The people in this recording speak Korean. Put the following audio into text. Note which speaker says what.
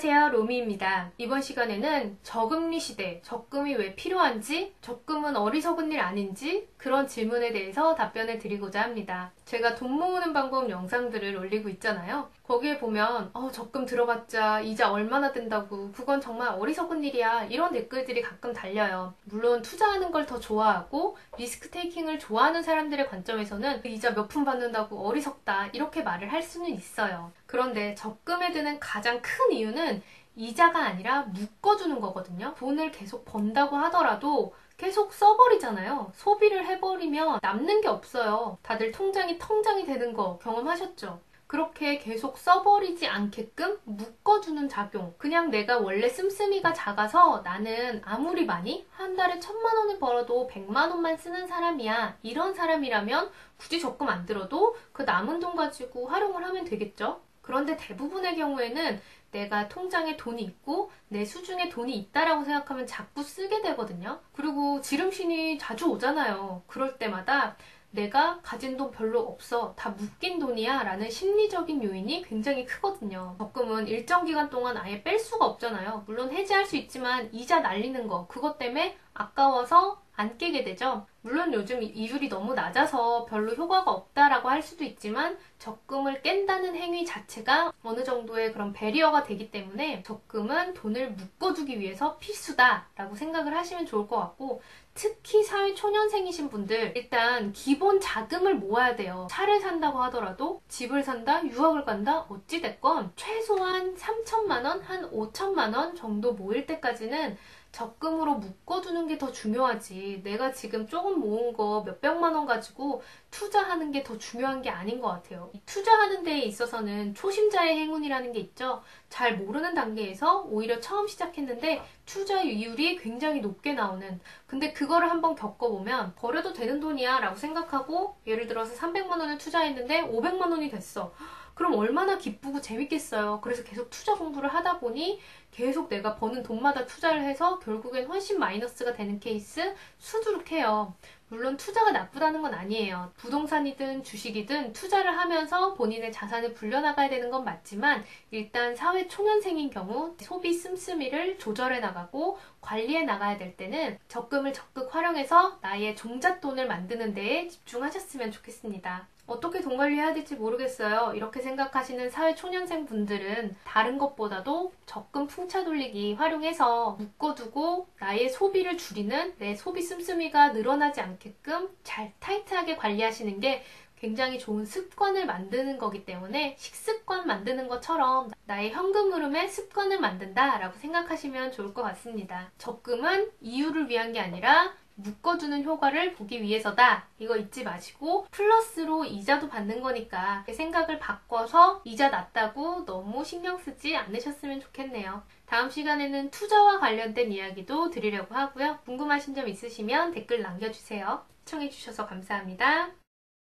Speaker 1: 안녕하세요, 로미입니다. 이번 시간에는 저금리 시대, 적금이 왜 필요한지, 적금은 어리석은 일 아닌지 그런 질문에 대해서 답변을 드리고자 합니다. 제가 돈 모으는 방법 영상들을 올리고 있잖아요. 거기에 보면 적금 들어봤자 이자 얼마나 된다고, 그건 정말 어리석은 일이야, 이런 댓글들이 가끔 달려요. 물론 투자하는 걸 더 좋아하고 리스크 테이킹을 좋아하는 사람들의 관점에서는 이자 몇 푼 받는다고 어리석다 이렇게 말을 할 수는 있어요. 그런데 적금에 드는 가장 큰 이유는 이자가 아니라 묶어두는 거거든요. 돈을 계속 번다고 하더라도 계속 써버리잖아요. 소비를 해버리면 남는 게 없어요. 다들 통장이 텅장이 되는 거 경험하셨죠? 그렇게 계속 써버리지 않게끔 묶어주는 작용. 그냥 내가 원래 씀씀이가 작아서 나는 아무리 많이 한 달에 1,000만 원을 벌어도 100만 원만 쓰는 사람이야, 이런 사람이라면 굳이 적금 안 들어도 그 남은 돈 가지고 활용을 하면 되겠죠? 그런데 대부분의 경우에는 내가 통장에 돈이 있고 내 수중에 돈이 있다라고 생각하면 자꾸 쓰게 되거든요. 그리고 지름신이 자주 오잖아요. 그럴 때마다 내가 가진 돈 별로 없어, 다 묶인 돈이야 라는 심리적인 요인이 굉장히 크거든요. 적금은 일정 기간 동안 아예 뺄 수가 없잖아요. 물론 해지할 수 있지만 이자 날리는 거, 그것 때문에 아까워서 안 깨게 되죠. 물론 요즘 이율이 너무 낮아서 별로 효과가 없다라고 할 수도 있지만 적금을 깬다는 행위 자체가 어느 정도의 그런 배리어가 되기 때문에 적금은 돈을 묶어두기 위해서 필수다라고 생각을 하시면 좋을 것 같고, 특히 사회초년생이신 분들 일단 기본 자금을 모아야 돼요. 차를 산다고 하더라도, 집을 산다, 유학을 간다, 어찌됐건 최소한 3,000만 원, 한 5,000만 원 정도 모일 때까지는 적금으로 묶어두는 게 더 중요하지, 내가 지금 조금 모은 거 몇백만 원 가지고 투자하는 게 더 중요한 게 아닌 것 같아요. 이 투자하는 데에 있어서는 초심자의 행운이라는 게 있죠. 잘 모르는 단계에서 오히려 처음 시작했는데 투자이율이 굉장히 높게 나오는, 근데 그거를 한번 겪어보면 버려도 되는 돈이야 라고 생각하고 예를 들어서 300만 원을 투자했는데 500만 원이 됐어. 그럼 얼마나 기쁘고 재밌겠어요. 그래서 계속 투자 공부를 하다 보니 계속 내가 버는 돈마다 투자를 해서 결국엔 훨씬 마이너스가 되는 케이스 수두룩해요. 물론 투자가 나쁘다는 건 아니에요. 부동산이든 주식이든 투자를 하면서 본인의 자산을 불려나가야 되는 건 맞지만, 일단 사회 초년생인 경우 소비 씀씀이를 조절해 나가고 관리해 나가야 될 때는 적금을 적극 활용해서 나의 종잣돈을 만드는 데에 집중하셨으면 좋겠습니다. 어떻게 돈 관리해야 될지 모르겠어요, 이렇게 생각하시는 사회초년생 분들은 다른 것보다도 적금 풍차 돌리기 활용해서 묶어두고 나의 소비를 줄이는, 내 소비 씀씀이가 늘어나지 않게끔 잘 타이트하게 관리하시는 게 굉장히 좋은 습관을 만드는 거기 때문에, 식습관 만드는 것처럼 나의 현금 흐름의 습관을 만든다 라고 생각하시면 좋을 것 같습니다. 적금은 이유를 위한 게 아니라 묶어두는 효과를 보기 위해서다, 이거 잊지 마시고, 플러스로 이자도 받는 거니까 생각을 바꿔서 이자 낮다고 너무 신경 쓰지 않으셨으면 좋겠네요. 다음 시간에는 투자와 관련된 이야기도 드리려고 하고요. 궁금하신 점 있으시면 댓글 남겨주세요. 시청해주셔서 감사합니다.